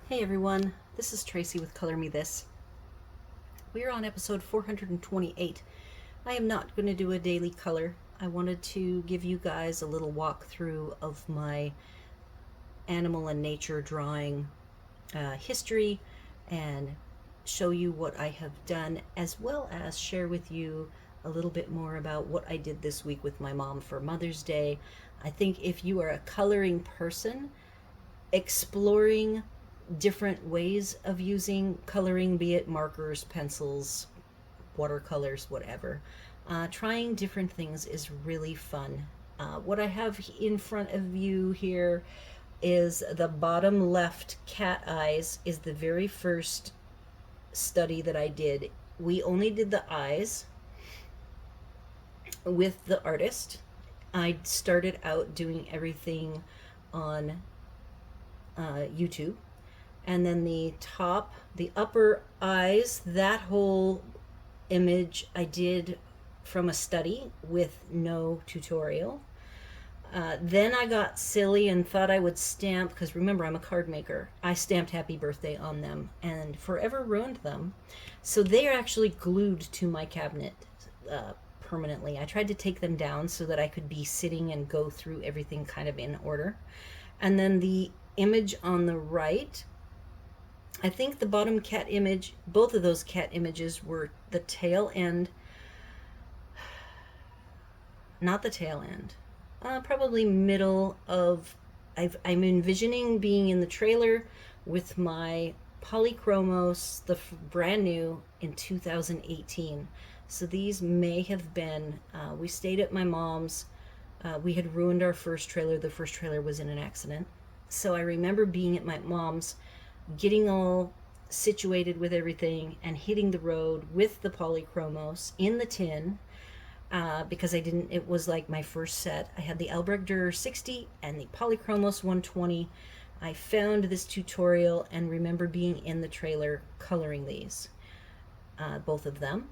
Hey everyone, this is Tracy with Color Me This. We are on episode 428. I am not going to do a daily color. I wanted to give you guys a little walkthrough of my animal and nature drawing history and show you what I have done, as well as share with you a little bit more about what I did this week with my mom for Mother's Day. I think if you are a coloring person, exploring different ways of using coloring, be it markers, pencils, watercolors, whatever. Trying different things is really fun. What I have in front of you here is the bottom left cat eyes is the very first study that I did. We only did the eyes with the artist. I started out doing everything on YouTube. And then the upper eyes, that whole image I did from a study with no tutorial. Then I got silly and thought I would stamp, because remember, I'm a card maker. I stamped happy birthday on them and forever ruined them. So they are actually glued to my cabinet permanently. I tried to take them down so that I could be sitting and go through everything kind of in order. And then the image on the right, I think the bottom cat image, both of those cat images were the tail end, not the tail end, probably middle of, I'm envisioning being in the trailer with my polychromos, the brand new in 2018. So these may have been, we stayed at my mom's. We had ruined our first trailer. The first trailer was in an accident. So I remember being at my mom's, getting all situated with everything and hitting the road with the polychromos in the tin, because it was like my first set. I had the Albrecht Dürer 60 and the polychromos 120. I found this tutorial and remember being in the trailer coloring these, both of them.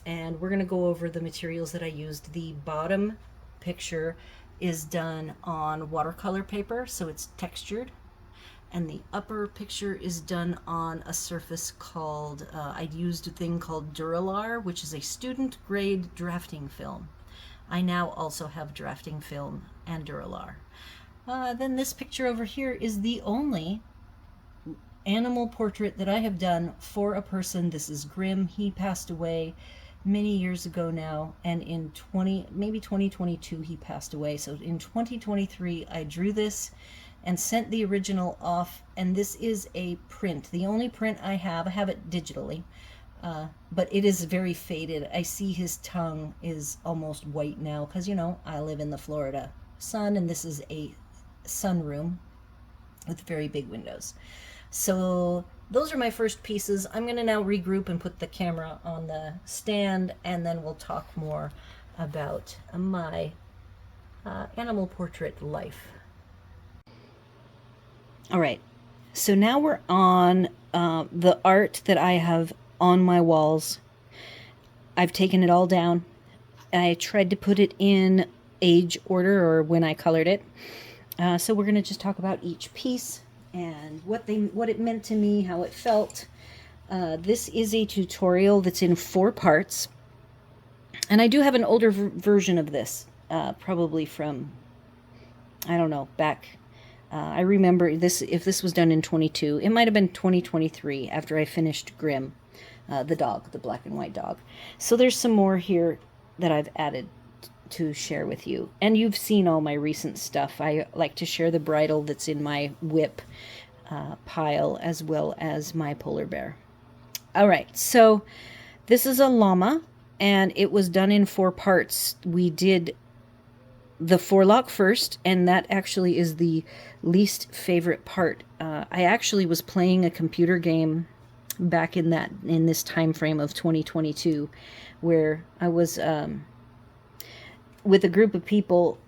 And we're going to go over the materials that I used. The bottom picture is done on watercolor paper, so it's textured. And the upper picture is done on a surface called, I used a thing called Duralar, which is a student grade drafting film. I now also have drafting film and Duralar. Then this picture over here is the only animal portrait that I have done for a person. This is Grimm. He passed away many years ago now, and in 2022 he passed away. So in 2023 I drew this and sent the original off, and this is a print, the only print I have it digitally, but it is very faded. I see his tongue is almost white now, because I live in the Florida sun, and this is a sunroom with very big windows. So those are my first pieces. I'm going to now regroup and put the camera on the stand, and then we'll talk more about my animal portrait life. All right, so now we're on the art that I have on my walls. I've taken it all down. I tried to put it in age order, or when I colored it. So we're going to just talk about each piece and what it meant to me, how it felt. This is a tutorial that's in 4 parts. And I do have an older version of this, probably from, I don't know, back... I remember this, if this was done in 22, it might have been 2023 after I finished Grimm, the dog, the black and white dog. So there's some more here that I've added to share with you. And you've seen all my recent stuff. I like to share the bridle that's in my whip pile, as well as my polar bear. All right, so this is a llama, and it was done in 4 parts. We did the forelock first, and that actually is the least favorite part. I actually was playing a computer game back in this time frame of 2022, where I was with a group of people.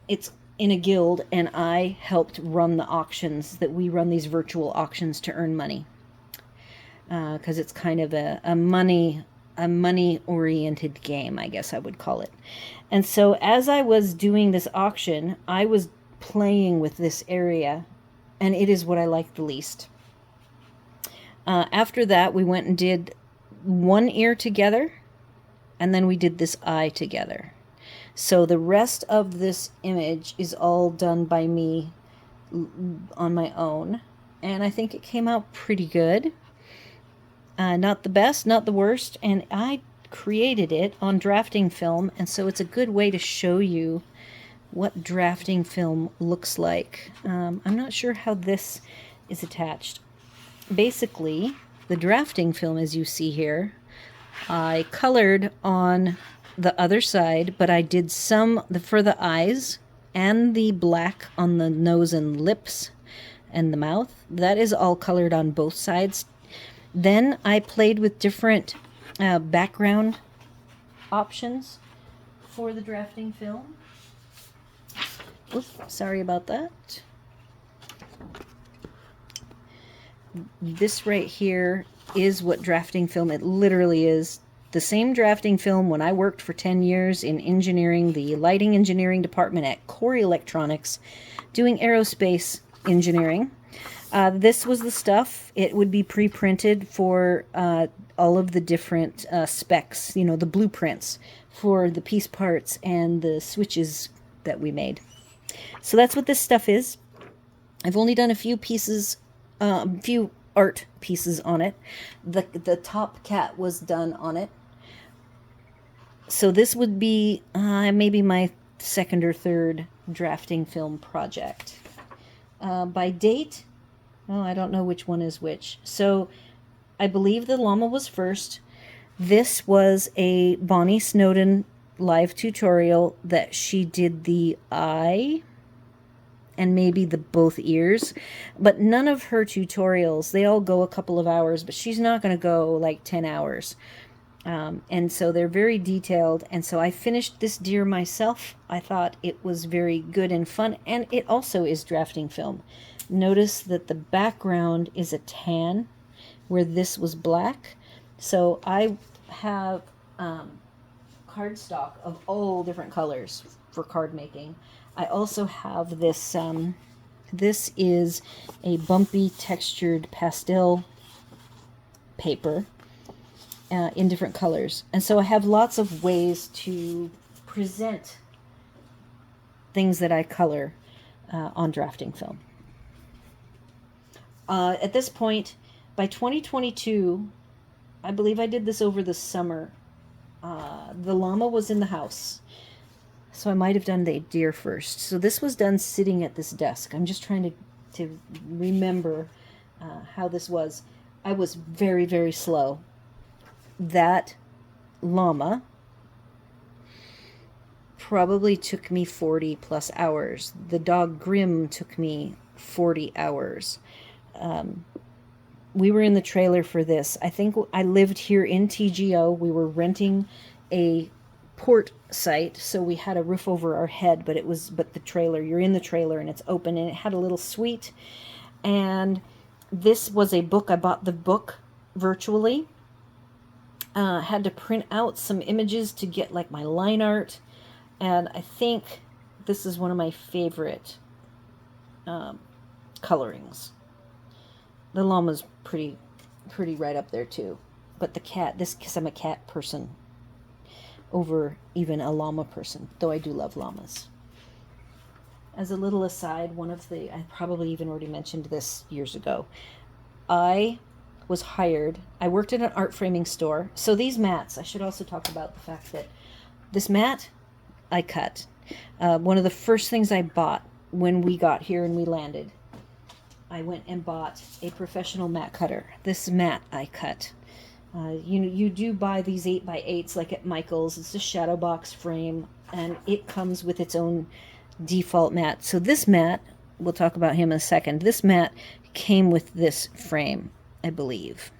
It's in a guild, and I helped run the auctions. That we run these virtual auctions to earn money, because it's kind of a money-oriented game, I guess I would call it. And so as I was doing this auction, I was playing with this area, and it is what I like the least. After that, we went and did one ear together, and then we did this eye together. So the rest of this image is all done by me on my own, and I think it came out pretty good. Not the best, not the worst, and I created it on drafting film, and so it's a good way to show you what drafting film looks like. I'm not sure how this is attached. Basically, the drafting film, as you see here, I colored on the other side, but I did some for the eyes and the black on the nose and lips and the mouth. That is all colored on both sides. Then I played with different background options for the drafting film. Oops, sorry about that. This right here is what drafting film, it literally is the same drafting film when I worked for 10 years in engineering, the lighting engineering department at Corey Electronics, doing aerospace engineering. This was the stuff. It would be pre-printed for all of the different specs, you know, the blueprints for the piece parts and the switches that we made. So that's what this stuff is. I've only done a few pieces, few art pieces on it. The top cat was done on it. So this would be maybe my second or third drafting film project. By date, I don't know which one is which. So I believe the llama was first. This was a Bonnie Snowden live tutorial that she did the eye and maybe the both ears, but none of her tutorials, they all go a couple of hours, but she's not going to go like 10 hours. And so they're very detailed, and so I finished this deer myself. I thought it was very good and fun, and it also is drafting film. Notice that the background is a tan where this was black. So I have cardstock of all different colors for card making. I also have this, this is a bumpy textured pastel paper in different colors. And so I have lots of ways to present things that I color on drafting film. At this point, by 2022, I believe I did this over the summer, the llama was in the house. So I might have done the deer first. So this was done sitting at this desk. I'm just trying to remember how this was. I was very, very slow. That llama probably took me 40 plus hours. The dog Grim took me 40 hours. We were in the trailer for this. I think I lived here in TGO. We were renting a port site, so we had a roof over our head, but the trailer, you're in the trailer and it's open, and it had a little suite. And this was a book. I bought the book virtually. Had to print out some images to get like my line art, and I think this is one of my favorite colorings. The llama's pretty right up there too, but the cat, this, because I'm a cat person over even a llama person, though I do love llamas. As a little aside, I probably even already mentioned this years ago, I was hired, I worked at an art framing store. So these mats, I should also talk about the fact that this mat I cut. One of the first things I bought when we got here and we landed, I went and bought a professional mat cutter. This mat I cut. You do buy these 8x8s like at Michael's. It's a shadow box frame, and it comes with its own default mat. So this mat, we'll talk about him in a second. This mat came with this frame, I believe.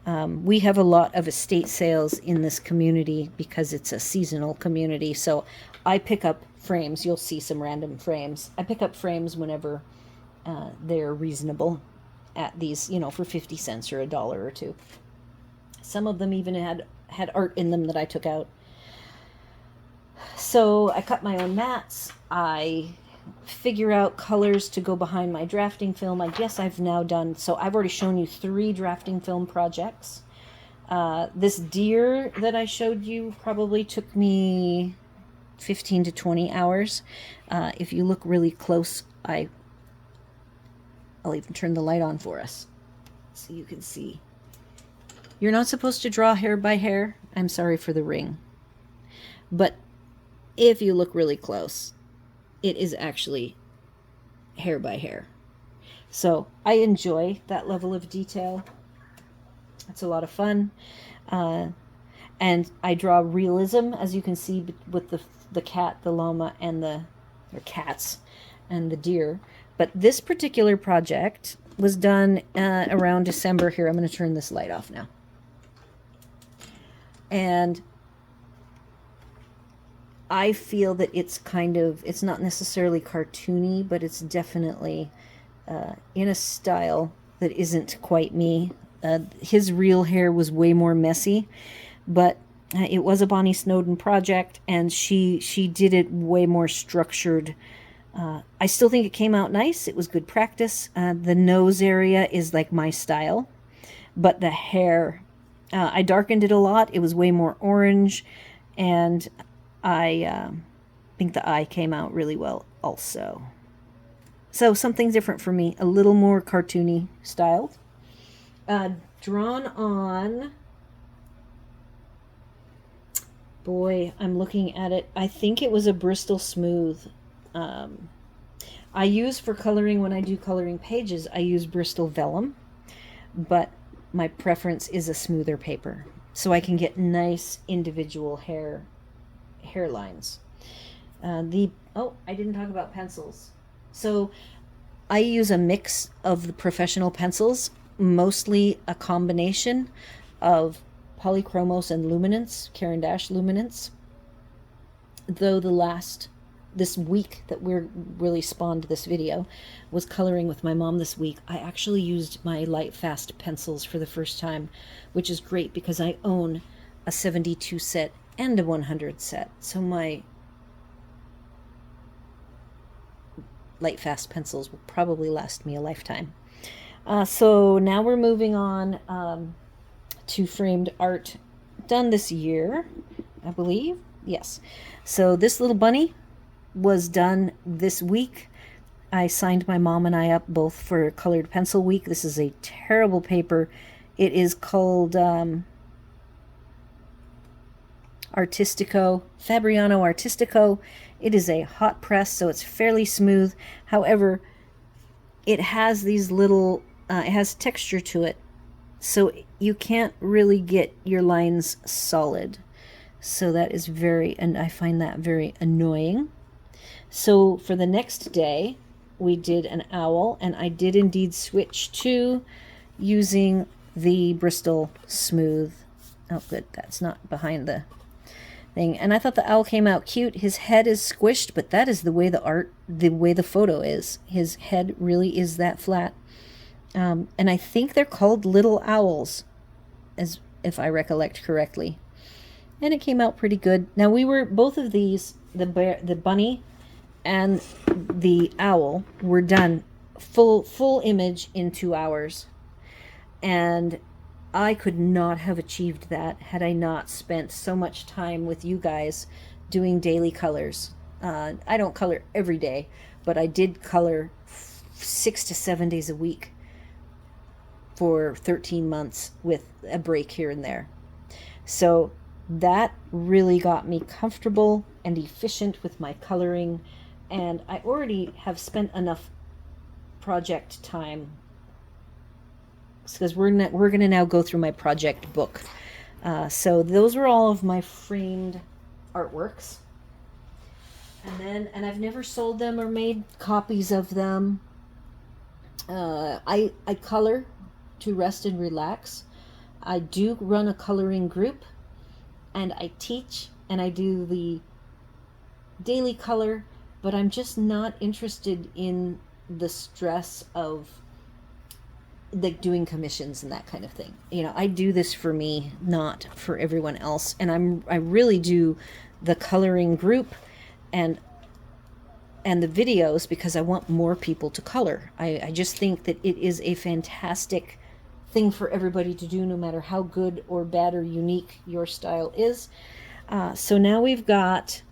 We have a lot of estate sales in this community because it's a seasonal community. So I pick up frames. You'll see some random frames. I pick up frames whenever they're reasonable at these, for 50 cents or $1 or $2. Some of them even had art in them that I took out. So I cut my own mats. I figure out colors to go behind my drafting film. I guess I've now done, so I've already shown you 3 drafting film projects. This deer that I showed you probably took me 15 to 20 hours. If you look really close, I'll even turn the light on for us so you can see. You're not supposed to draw hair by hair. I'm sorry for the ring. But if you look really close, it is actually hair by hair. So I enjoy that level of detail. It's a lot of fun. And I draw realism, as you can see, with the cat, the llama, and or cats, and the deer. But this particular project was done around December. Here, I'm going to turn this light off now. And I feel that it's not necessarily cartoony, but it's definitely in a style that isn't quite me. His real hair was way more messy, but it was a Bonnie Snowden project, and she did it way more structured. I still think it came out nice. It was good practice. The nose area is like my style, but the hair, I darkened it a lot. It was way more orange, and I think the eye came out really well also. So something different for me, a little more cartoony styled. Drawn on, boy, I'm looking at it. I think it was a Bristol Smooth. I use for coloring, when I do coloring pages, I use Bristol Vellum, but my preference is a smoother paper, so I can get nice individual hairlines. I didn't talk about pencils. So I use a mix of the professional pencils, mostly a combination of Polychromos and Luminance, Caran d'Ache Luminance. Though this week that we're really spawned this video was coloring with my mom this week, I actually used my light fast pencils for the first time, which is great because I own a 72 set and a 100 set. So my light fast pencils will probably last me a lifetime. So now we're moving on to framed art done this year, I believe. Yes. So this little bunny was done this week. I signed my mom and I up both for Colored Pencil Week. This is a terrible paper. It is called Artistico, Fabriano Artistico. It is a hot press, so it's fairly smooth. However, it has these little, it has texture to it, so you can't really get your lines solid. So that is and I find that very annoying. So for the next day, we did an owl, and I did indeed switch to using the Bristol Smooth. Oh, good, that's not behind the thing. And I thought the owl came out cute. His head is squished, but that is the way the photo is. His head really is that flat. And I think they're called little owls, as if I recollect correctly. And it came out pretty good. Now both of these, the bunny and the owl, were done full image in 2 hours. And I could not have achieved that had I not spent so much time with you guys doing daily colors. I don't color every day, but I did color 6 to 7 days a week for 13 months with a break here and there. So that really got me comfortable and efficient with my coloring, and I already have spent enough project time, because we're going to now go through my project book. So those were all of my framed artworks. And I've never sold them or made copies of them. I color to rest and relax. I do run a coloring group, and I teach, and I do the daily color, but I'm just not interested in the stress of like doing commissions and that kind of thing. You know, I do this for me, not for everyone else. And I really do the coloring group, and and the videos because I want more people to color. I just think that it is a fantastic thing for everybody to do, no matter how good or bad or unique your style is. So now we've got,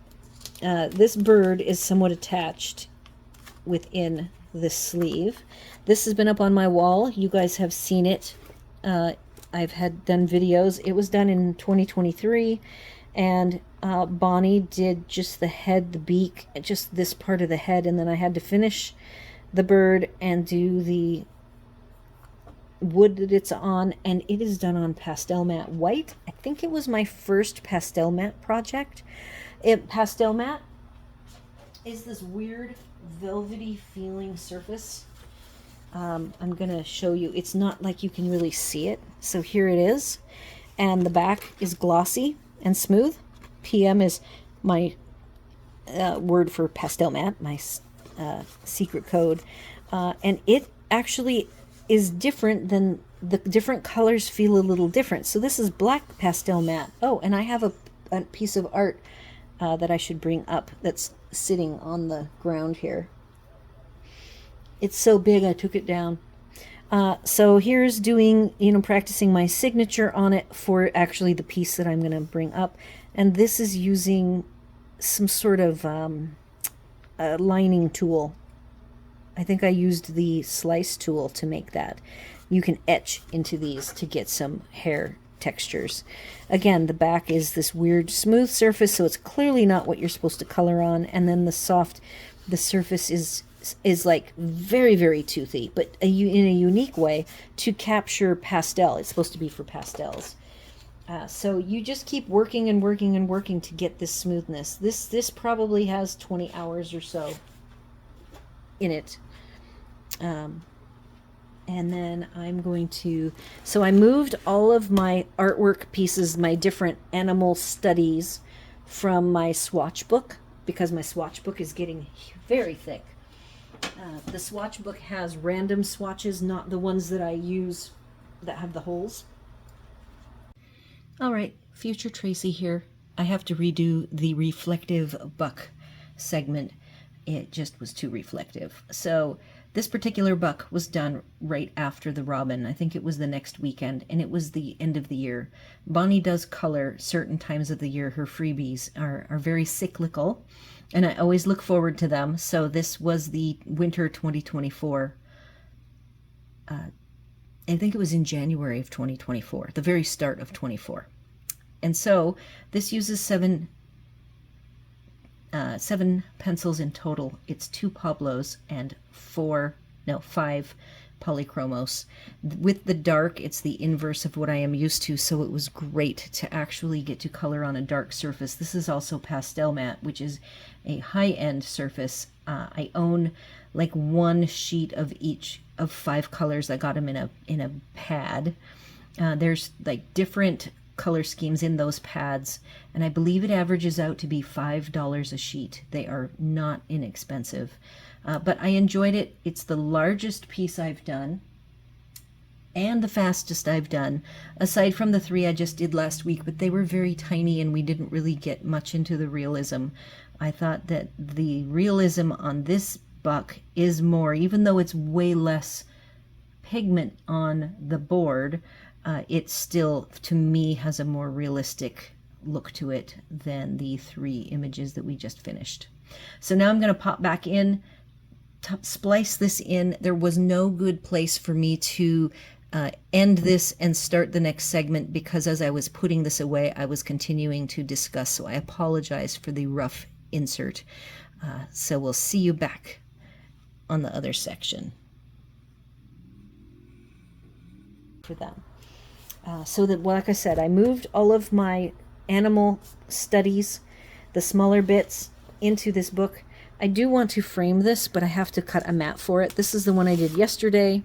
this bird is somewhat attached within this sleeve. This has been up on my wall. You guys have seen it. I've had done videos. It was done in 2023, and Bonnie did just the head, the beak, just this part of the head, and then I had to finish the bird and do the wood that it's on, and it is done on pastel matte white. I think it was my first pastel matte project. Pastel matte is this weird velvety feeling surface. I'm gonna show you. It's not like you can really see it. So here it is, and the back is glossy and smooth. PM is my word for pastel matte, my secret code, and it actually is different than the different colors feel a little different. So this is black pastel matte. Oh, and I have a piece of art that I should bring up that's sitting on the ground here. It's so big I took it down. So here's doing, practicing my signature on it for actually the piece that I'm going to bring up. And this is using some sort of a lining tool. I think I used the slice tool to make that. You can etch into these to get some hair textures. Again, the back is this weird smooth surface, so it's clearly not what you're supposed to color on. And then the surface is like very, very toothy, but in a unique way to capture pastel. It's supposed to be for pastels. So you just keep working and working and working to get this smoothness. This probably has 20 hours or so in it. And then I'm going to, so I moved all of my artwork pieces, my different animal studies, from my swatch book, because my swatch book is getting very thick. The swatch book has random swatches, not the ones that I use that have the holes. All right, future Tracy here. I have to redo the reflective buck segment. It just was too reflective. So this particular buck was done right after the robin. I think it was the next weekend, and it was the end of the year. Bonnie does color certain times of the year. Her freebies are very cyclical, and I always look forward to them. So this was the winter 2024. I think it was in January of 2024, the very start of 24. And so this uses seven pencils in total. It's 2 Pablos and 5 polychromos. With the dark, it's the inverse of what I am used to, so it was great to actually get to color on a dark surface. This is also pastel matte, which is a high-end surface. I own like one sheet of each of 5 colors. I got them in a pad. There's like different color schemes in those pads, and I believe it averages out to be $5 a sheet. They are not inexpensive, but I enjoyed it. It's the largest piece I've done and the fastest I've done, aside from the 3 I just did last week, but they were very tiny and we didn't really get much into the realism. I thought that the realism on this buck is more, even though it's way less pigment on the board, it still, to me, has a more realistic look to it than the 3 images that we just finished. So now I'm going to pop back in, splice this in. There was no good place for me to end this and start the next segment, because as I was putting this away, I was continuing to discuss, so I apologize for the rough insert. So we'll see you back on the other section for them. So that, like I said, I moved all of my animal studies, the smaller bits, into this book. I do want to frame this, but I have to cut a mat for it. This is the one I did yesterday.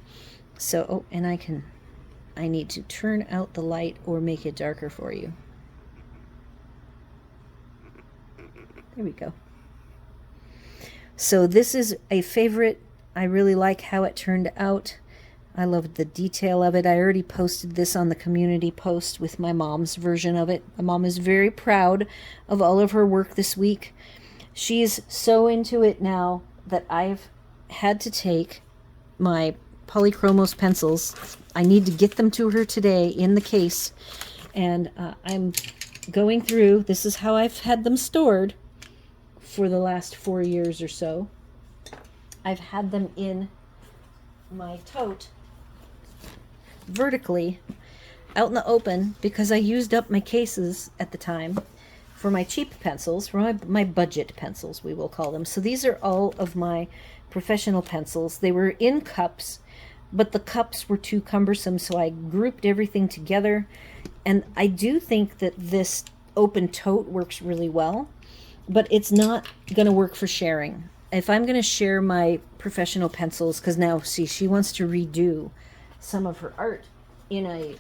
So, and I need to turn out the light or make it darker for you. There we go. So this is a favorite. I really like how it turned out. I loved the detail of it. I already posted this on the community post with my mom's version of it. My mom is very proud of all of her work this week. She's so into it now that I've had to take my polychromos pencils. I need to get them to her today in the case. And I'm going through, this is how I've had them stored for the last 4 years or so. I've had them in my tote vertically out in the open because I used up my cases at the time for my cheap pencils, for my budget pencils, we will call them. So these are all of my professional pencils. They were in cups, but the cups were too cumbersome, so I grouped everything together. And I do think that this open tote works really well, but it's not going to work for sharing. If I'm going to share my professional pencils, because now, see, she wants to redo some of her art in a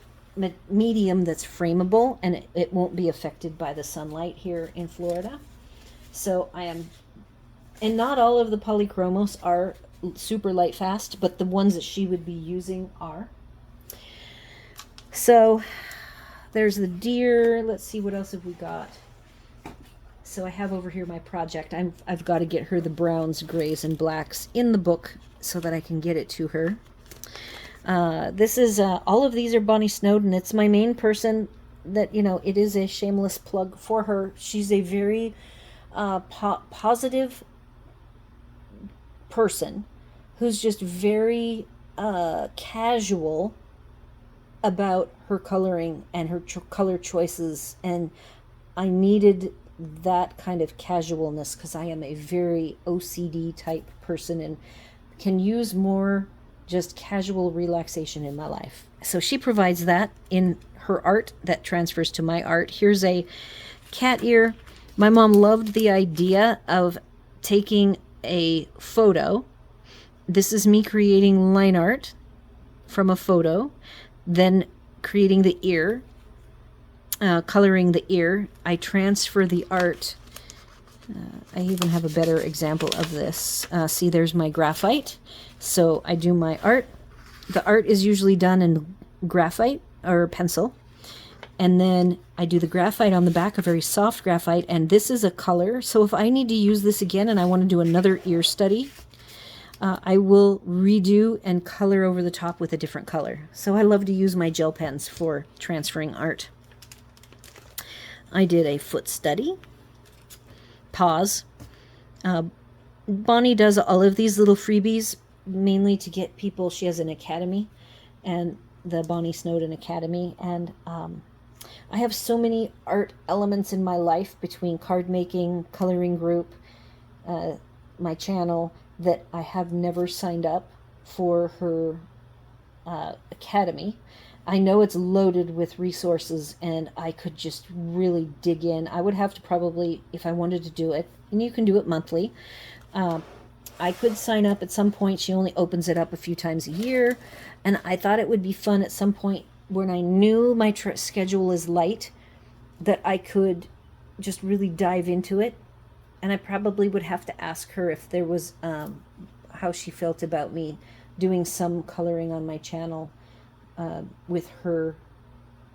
medium that's frameable and it won't be affected by the sunlight here in Florida. So and not all of the polychromos are super light fast, but the ones that she would be using are. So there's the deer. Let's see, what else have we got? So I have over here my project. I've got to get her the browns, grays, and blacks in the book so that I can get it to her. This is, all of these are Bonnie Snowden. It's my main person that, it is a shameless plug for her. She's a very positive person who's just very casual about her coloring and her color choices. And I needed that kind of casualness because I am a very OCD type person and can use more just casual relaxation in my life. So she provides that in her art that transfers to my art. Here's a cat ear. My mom loved the idea of taking a photo. This is me creating line art from a photo, then creating the ear, coloring the ear. I transfer the art. I even have a better example of this. See, there's my graphite. So I do my art. The art is usually done in graphite or pencil. And then I do the graphite on the back, a very soft graphite. And this is a color. So if I need to use this again and I want to do another ear study, I will redo and color over the top with a different color. So I love to use my gel pens for transferring art. I did a foot study. Paws. Bonnie does all of these little freebies mainly to get people. She has an academy, and the Bonnie Snowden Academy, and I have so many art elements in my life between card making, coloring group, my channel, that I have never signed up for her academy. I know it's loaded with resources and I could just really dig in. I would have to probably, if I wanted to do it, and you can do it monthly, I could sign up at some point. She only opens it up a few times a year. And I thought it would be fun at some point when I knew my schedule is light, that I could just really dive into it. And I probably would have to ask her if there was, how she felt about me doing some coloring on my channel with her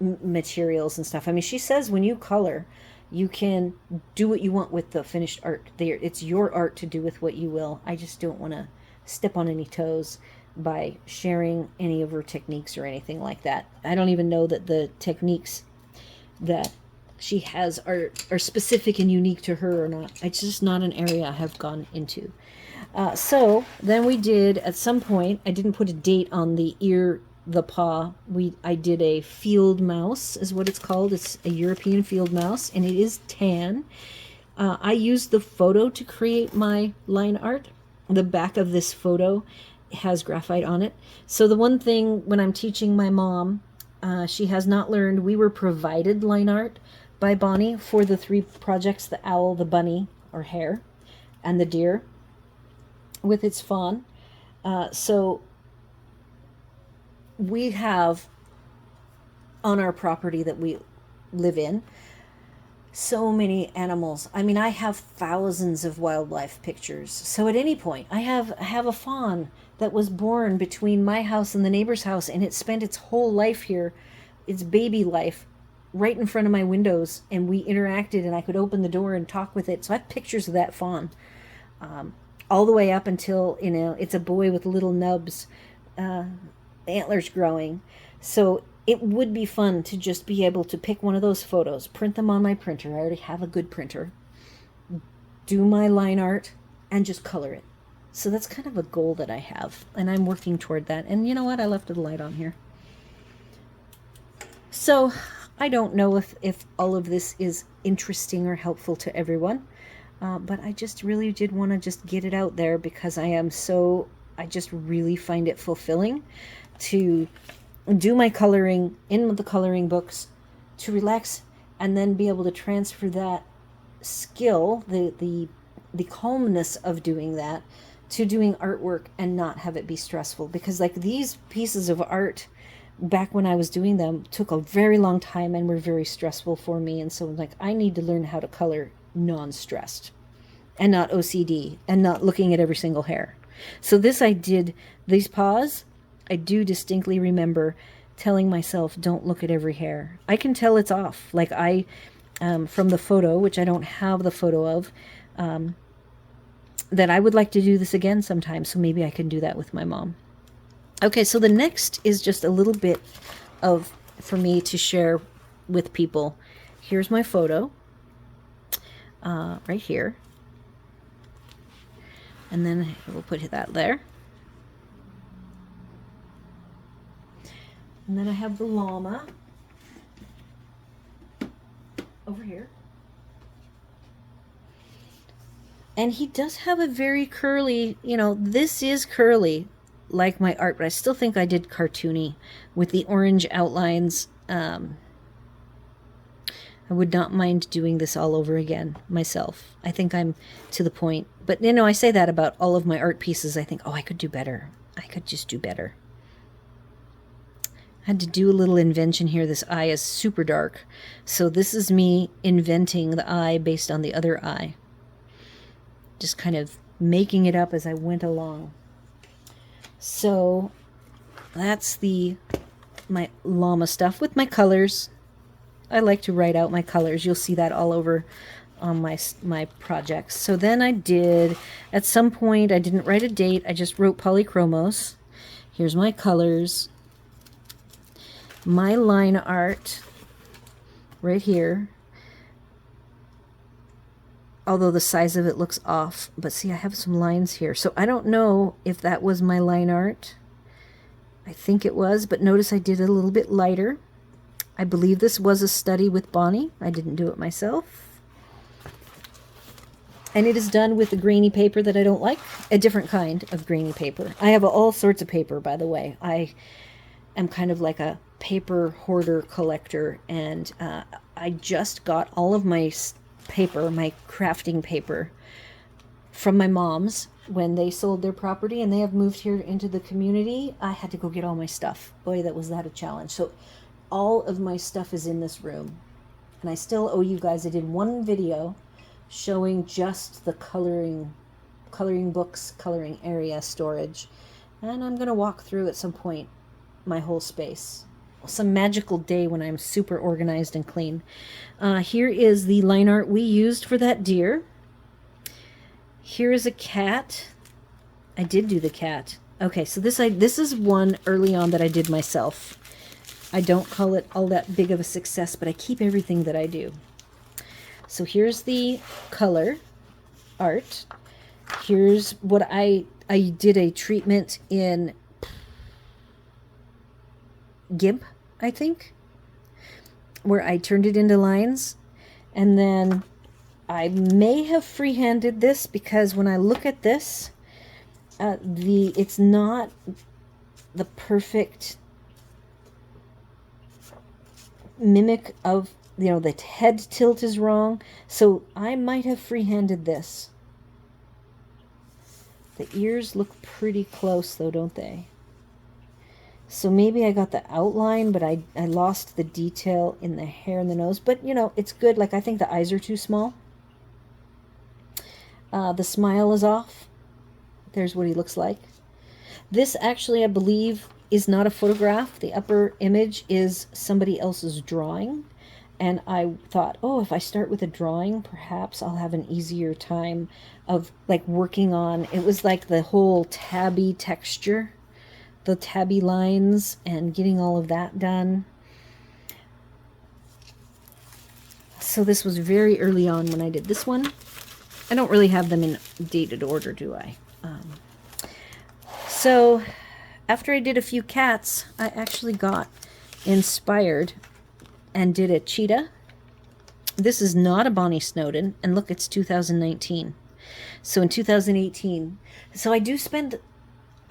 materials and stuff. I mean, she says when you color, you can do what you want with the finished art. It's your art to do with what you will. I just don't want to step on any toes by sharing any of her techniques or anything like that. I don't even know that the techniques that she has are specific and unique to her or not. It's just not an area I have gone into. So then we did, at some point, I didn't put a date on the ear, the paw. I did a field mouse, is what it's called. It's a European field mouse, and it is tan. I used the photo to create my line art. The back of this photo has graphite on it. So the one thing when I'm teaching my mom, she has not learned, we were provided line art by Bonnie for the 3 projects, the owl, the bunny, or hare, and the deer with its fawn. So we have on our property that we live in so many animals. I mean, I have thousands of wildlife pictures. So at any point, I have a fawn that was born between my house and the neighbor's house, and it spent its whole life here, its baby life, right in front of my windows, and we interacted, and I could open the door and talk with it. So I have pictures of that fawn, all the way up until, it's a boy with little nubs, antlers growing. So it would be fun to just be able to pick one of those photos, print them on my printer. I already have a good printer. Do my line art and just color it. So that's kind of a goal that I have, and I'm working toward that. And you know what? I left the light on here. So I don't know if all of this is interesting or helpful to everyone, but I just really did want to just get it out there, because I just really find it fulfilling to do my coloring in the coloring books, to relax, and then be able to transfer that skill, the calmness of doing that, to doing artwork and not have it be stressful. Because like these pieces of art, back when I was doing them, took a very long time and were very stressful for me. And so like, I need to learn how to color non-stressed and not OCD and not looking at every single hair. So these paws, I do distinctly remember telling myself, don't look at every hair. I can tell it's off. Like from the photo, which I don't have the photo of, that I would like to do this again sometime. So maybe I can do that with my mom. Okay, so the next is just a little bit for me to share with people. Here's my photo, right here. And then we'll put that there. And then I have the llama over here. And he does have a very curly, this is curly like my art, but I still think I did cartoony with the orange outlines. I would not mind doing this all over again myself. I think I'm to the point. But, I say that about all of my art pieces. I think, I could do better. I could just do better. I had to do a little invention here. This eye is super dark. So this is me inventing the eye based on the other eye. Just kind of making it up as I went along. So that's my llama stuff with my colors. I like to write out my colors. You'll see that all over on my projects. So then at some point, I didn't write a date. I just wrote polychromos. Here's my colors. My line art right here. Although the size of it looks off. But see, I have some lines here. So I don't know if that was my line art. I think it was, but notice I did it a little bit lighter. I believe this was a study with Bonnie. I didn't do it myself. And it is done with a grainy paper that I don't like. A different kind of grainy paper. I have all sorts of paper, by the way. I am kind of like a paper hoarder collector. And I just got all of my paper, my crafting paper, from my mom's when they sold their property, and they have moved here into the community. I had to go get all my stuff. Boy, was that a challenge. So all of my stuff is in this room, and I still owe you guys. I did one video showing just the coloring books, coloring area storage, and I'm going to walk through at some point my whole space. Some magical day when I'm super organized and clean. Here is the line art we used for that deer. Here is a cat. I did do the cat. Okay, so this is one early on that I did myself. I don't call it all that big of a success, but I keep everything that I do. So here's the color art. Here's what I did a treatment in GIMP, I think, where I turned it into lines, and then I may have freehanded this, because when I look at this, it's not the perfect mimic of, the head tilt is wrong, so I might have freehanded this. The ears look pretty close though, don't they? So maybe I got the outline, but I lost the detail in the hair and the nose. But, it's good. Like, I think the eyes are too small. The smile is off. There's what he looks like. This actually, I believe, is not a photograph. The upper image is somebody else's drawing. And I thought, oh, if I start with a drawing, perhaps I'll have an easier time of like working on, it was like the whole tabby texture, the tabby lines, and getting all of that done. So this was very early on when I did this one. I don't really have them in dated order, do I? So after I did a few cats, I actually got inspired and did a cheetah. This is not a Bonnie Snowden, and look, it's 2019. So in 2018, so I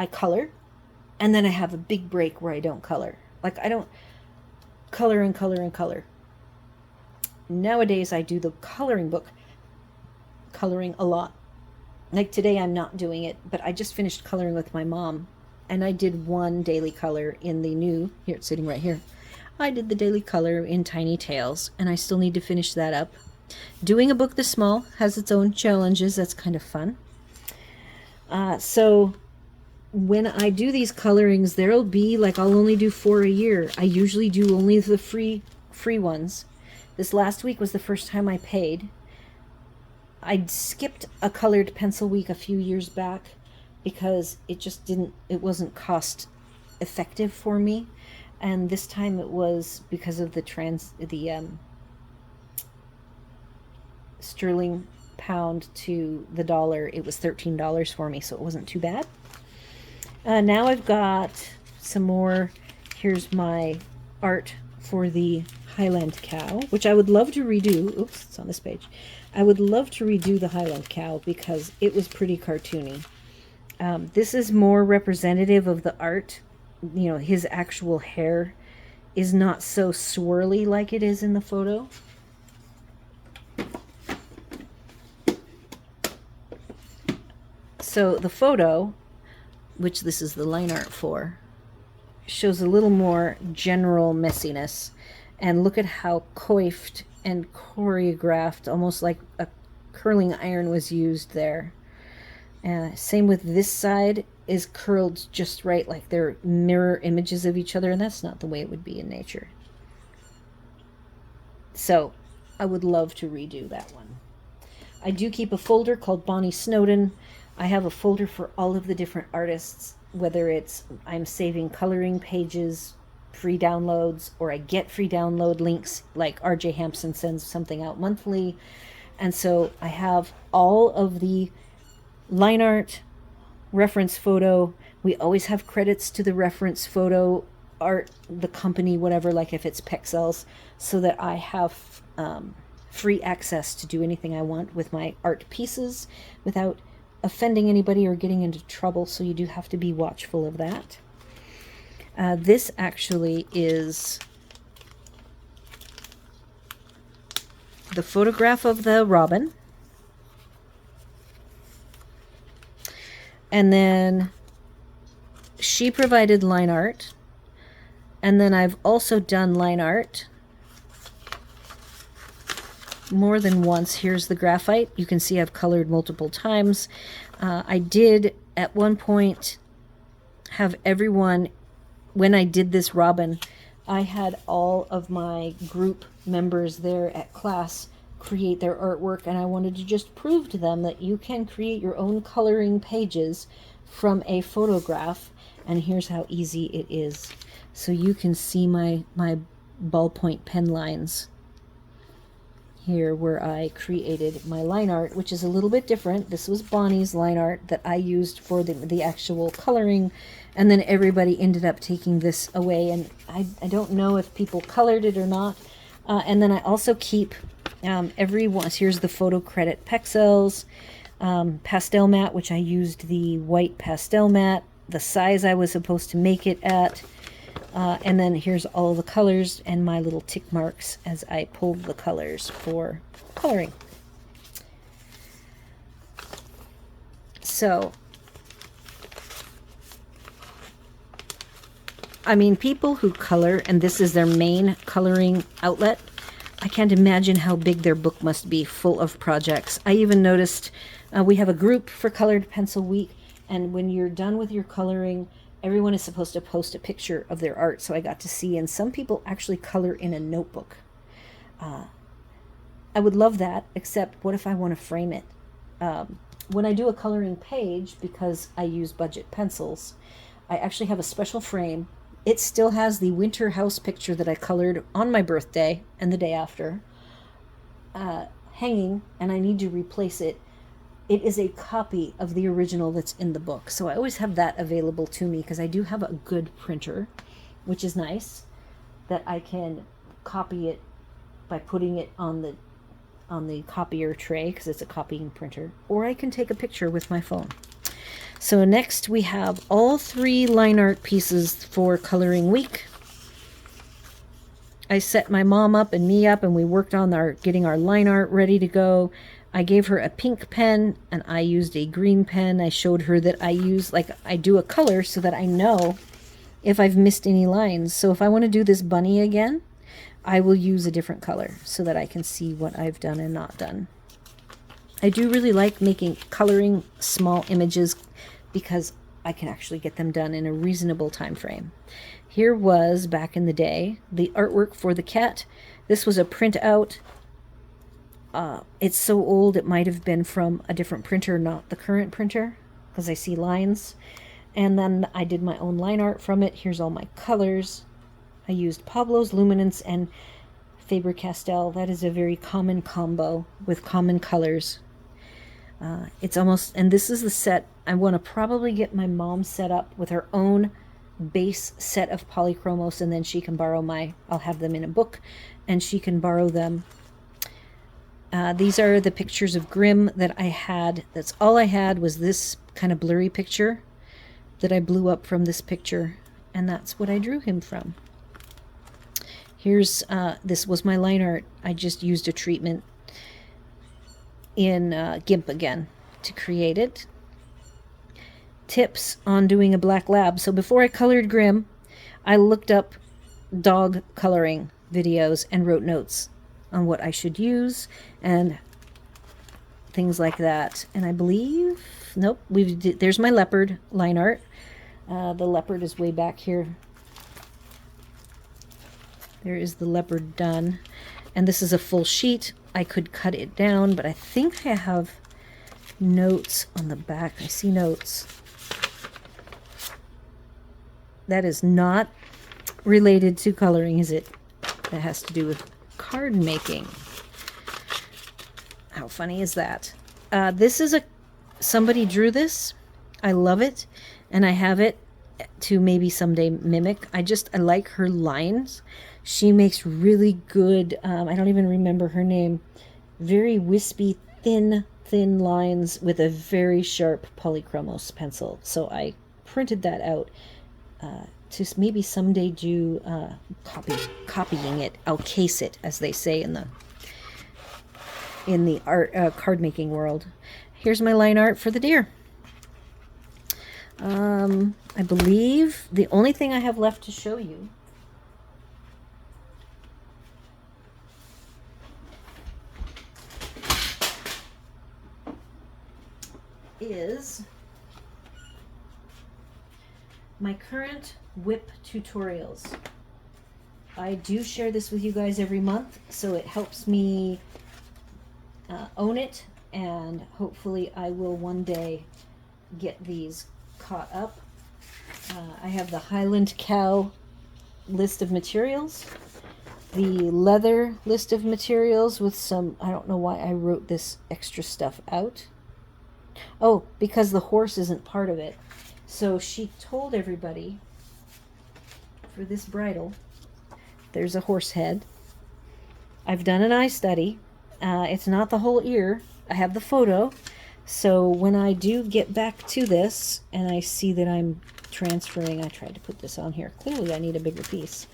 color, and then I have a big break where I don't color. Like, I don't color and color and color. Nowadays, I do the coloring book, coloring a lot. Like today, I'm not doing it, but I just finished coloring with my mom, and I did one daily color in the new, here it's sitting right here. I did the daily color in Tiny Tales, and I still need to finish that up. Doing a book this small has its own challenges. That's kind of fun. So when I do these colorings, there'll be like, I'll only do 4 a year. I usually do only the free ones. This last week was the first time I paid. I'd skipped a colored pencil week a few years back because it wasn't cost effective for me. And this time it was because of the sterling pound to the dollar. It was $13 for me, so it wasn't too bad. Now I've got some more. Here's my art for the Highland cow, which I would love to redo. Oops, it's on this page. I would love to redo the Highland cow because it was pretty cartoony. This is more representative of the art. You know, his actual hair is not so swirly like it is in the photo. So the photo, which this is the line art for, shows a little more general messiness. And look at how coiffed and choreographed, almost like a curling iron was used there. Same with this side, is curled just right, like they're mirror images of each other, and that's not the way it would be in nature. So I would love to redo that one. I do keep a folder called Bonnie Snowden. I have a folder for all of the different artists, whether it's I'm saving coloring pages, free downloads, or I get free download links, like RJ Hampson sends something out monthly. And so I have all of the line art, reference photo. We always have credits to the reference photo art, the company, whatever, like if it's Pexels, so that I have free access to do anything I want with my art pieces without offending anybody or getting into trouble. So you do have to be watchful of that. This actually is the photograph of the robin. And then she provided line art. And then I've also done line art more than once. Here's the graphite. You can see I've colored multiple times. I did at one point have everyone, when I did this robin, I had all of my group members there at class create their artwork, and I wanted to just prove to them that you can create your own coloring pages from a photograph, and here's how easy it is. So you can see my ballpoint pen lines here where I created my line art, which is a little bit different. This was Bonnie's line art that I used for the actual coloring, and then everybody ended up taking this away, and I don't know if people colored it or not. And then I also keep every once, here's the photo credit Pexels, pastel mat, which I used the white pastel mat, the size I was supposed to make it at, and then here's all the colors and my little tick marks as I pulled the colors for coloring. So, I mean, people who color, and this is their main coloring outlet, I can't imagine how big their book must be, full of projects. I even noticed we have a group for Colored Pencil Week, and when you're done with your coloring, everyone is supposed to post a picture of their art. So I got to see, and some people actually color in a notebook. I would love that, except what if I want to frame it? When I do a coloring page, because I use budget pencils, I actually have a special frame. It still has the winter house picture that I colored on my birthday and the day after hanging, and I need to replace it. It is a copy of the original that's in the book. So I always have that available to me because I do have a good printer, which is nice, that I can copy it by putting it on the copier tray because it's a copying printer, or I can take a picture with my phone. So next we have all 3 line art pieces for coloring week. I set my mom up and me up, and we worked on getting our line art ready to go. I gave her a pink pen and I used a green pen. I showed her that I do a color so that I know if I've missed any lines. So if I want to do this bunny again, I will use a different color so that I can see what I've done and not done. I do really like coloring small images because I can actually get them done in a reasonable time frame. Here was, back in the day, the artwork for the cat. This was a printout. It's so old it might have been from a different printer, not the current printer, because I see lines. And then I did my own line art from it. Here's all my colors. I used Pablo's Luminance and Faber-Castell. That is a very common combo with common colors. It's almost, and this is the set. I want to probably get my mom set up with her own base set of polychromos, and then she can borrow I'll have them in a book, and she can borrow them. These are the pictures of Grimm that I had. That's all I had, was this kind of blurry picture that I blew up from this picture, and that's what I drew him from. Here's, this was my line art. I just used a treatment in GIMP again to create it. Tips on doing a black lab. So before I colored Grimm, I looked up dog coloring videos and wrote notes on what I should use and things like that. And I believe, nope, there's my leopard line art. The leopard is way back here. There is the leopard done. And this is a full sheet. I could cut it down, but I think I have notes on the back. I see notes. That is not related to coloring, is it? That has to do with card making. How funny is that? This is somebody drew this. I love it, and I have it to maybe someday mimic. I like her lines. She makes really good, I don't even remember her name, very wispy, thin lines with a very sharp polychromos pencil. So I printed that out to maybe someday do copying it. I'll case it, as they say in the art card making world. Here's my line art for the deer. I believe the only thing I have left to show you is my current whip tutorials. I do share this with you guys every month, so it helps me own it, and hopefully I will one day get these caught up. I have the Highland Cow list of materials, the leather list of materials with some, I don't know why I wrote this extra stuff out. Oh, because the horse isn't part of it. So she told everybody for this bridle, there's a horse head. I've done an eye study. It's not the whole ear. I have the photo. So when I do get back to this and I see that I'm transferring, I tried to put this on here. Clearly I need a bigger piece.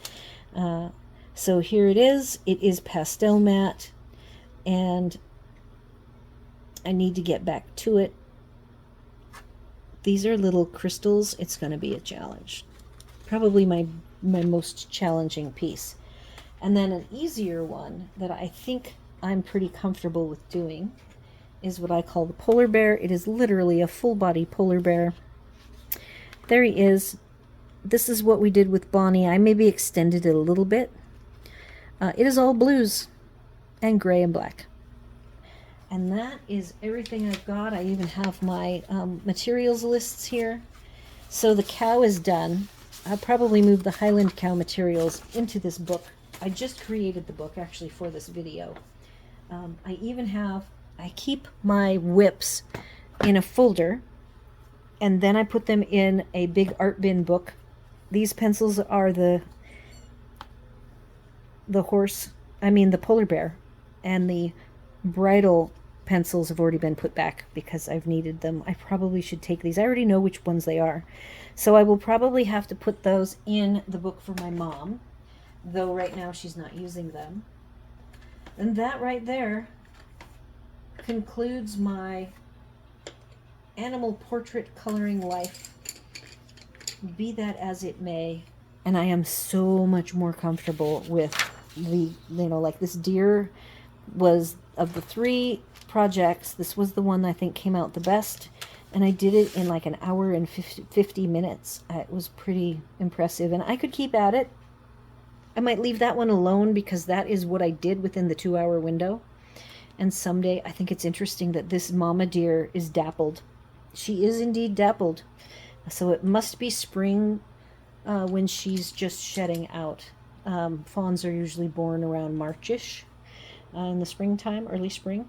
So here it is. It is pastel matte, and I need to get back to it. These are little crystals. It's going to be a challenge. Probably my most challenging piece. And then an easier one that I think I'm pretty comfortable with doing is what I call the polar bear. It is literally a full body polar bear. There he is. This is what we did with Bonnie. I maybe extended it a little bit. It is all blues. and gray and black. And that is everything I've got. I even have my materials lists here. So the cow is done. I'll probably move the Highland cow materials into this book. I just created the book actually for this video. I keep my whips in a folder, and then I put them in a big art bin book. These pencils are the polar bear, and the bridle pencils have already been put back because I've needed them. I probably should take these. I already know which ones they are. So I will probably have to put those in the book for my mom, though right now she's not using them. And that right there concludes my animal portrait coloring life, be that as it may. And I am so much more comfortable with like this deer was, of the 3 projects, this was the one I think came out the best. And I did it in like an hour and 50 minutes. It was pretty impressive. And I could keep at it. I might leave that one alone because that is what I did within the 2-hour window. And someday, I think it's interesting that this mama deer is dappled. She is indeed dappled. So it must be spring when she's just shedding out. Fawns are usually born around Marchish in the springtime, early spring.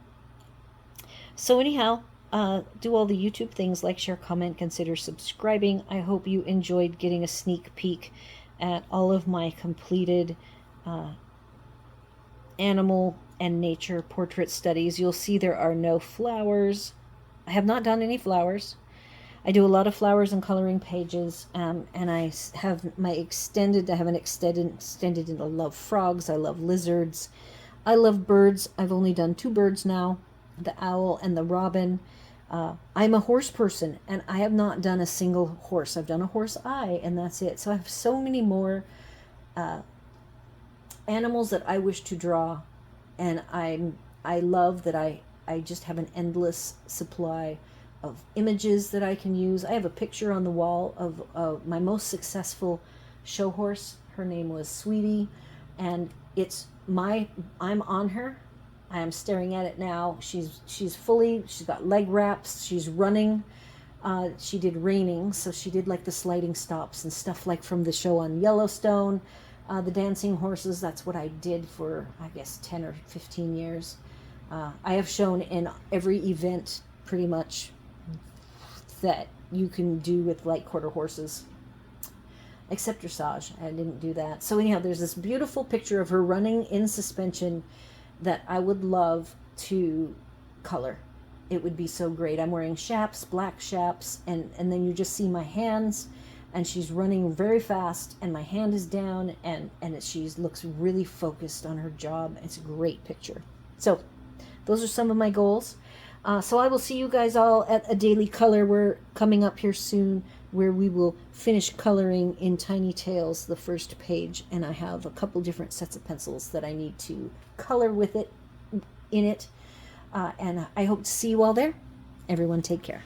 So anyhow, do all the YouTube things, like, share, comment, consider subscribing. I hope you enjoyed getting a sneak peek at all of my completed animal and nature portrait studies. You'll see there are no flowers. I have not done any flowers. I do a lot of flowers and coloring pages, and I have an extended, and I love frogs, I love lizards, I love birds. I've only done 2 birds now, the owl and the robin. I'm a horse person, and I have not done a single horse. I've done a horse eye, and that's it. So I have so many more animals that I wish to draw, and I love that I just have an endless supply of images that I can use. I have a picture on the wall of my most successful show horse. Her name was Sweetie, and I'm on her. I am staring at it now. She's got leg wraps. She's running. She did reining, so she did like the sliding stops and stuff like from the show on Yellowstone. The dancing horses, that's what I did for, I guess, 10 or 15 years. I have shown in every event pretty much that you can do with light quarter horses, except dressage. I didn't do that. So anyhow, there's this beautiful picture of her running in suspension that I would love to color. It would be so great. I'm wearing chaps, black chaps, and then you just see my hands, and she's running very fast, and my hand is down, and she looks really focused on her job. It's a great picture. So those are some of my goals. So I will see you guys all at a daily color. We're coming up here soon where we will finish coloring in Tiny Tales the first page, and I have a couple different sets of pencils that I need to color with it in it. And I hope to see you all there. Everyone take care.